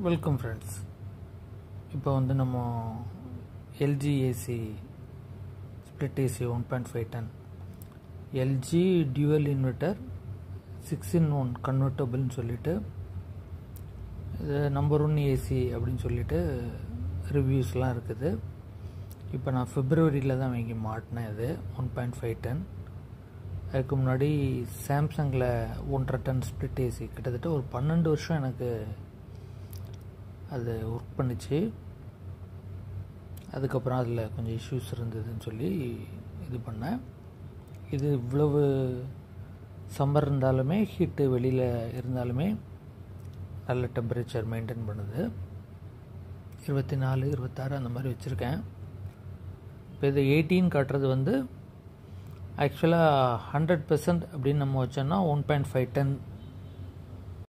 Welcome friends. இப்போ வந்து நம்ம LG AC split AC 1.5 ton LG dual inverter 6-in-1 கன்வெர்ட்டபிள்னு சொல்லிட்டு இது நம்பர் 1 ஏசி அப்படின்னு சொல்லிட்டு ரிவ்யூஸ்லாம் இருக்குது. இப்போ நான் பிப்ரவரியில் தான் வாங்கி மாட்டினேன். இது 1.5 டன். அதுக்கு முன்னாடி சாம்சங்கில் 1.5 டன் ஸ்ப்ளிட் ஏசி கிட்டத்தட்ட ஒரு 12 வருஷம் எனக்கு அது ஒர்க் பண்ணிச்சு. அதுக்கப்புறம் அதில் கொஞ்சம் இஷ்யூஸ் இருந்ததுன்னு சொல்லி இது பண்ணேன். இது இவ்வளவு சம்மர் இருந்தாலுமே ஹீட்டு வெளியில் இருந்தாலுமே நல்ல டெம்பரேச்சர் மெயின்டைன் பண்ணுது. 24, 26 அந்த மாதிரி வச்சுருக்கேன். இப்போ இது 18 காட்டுறது வந்து ஆக்சுவலாக 100% அப்படின்னு நம்ம வச்சோன்னா 1.5 டன்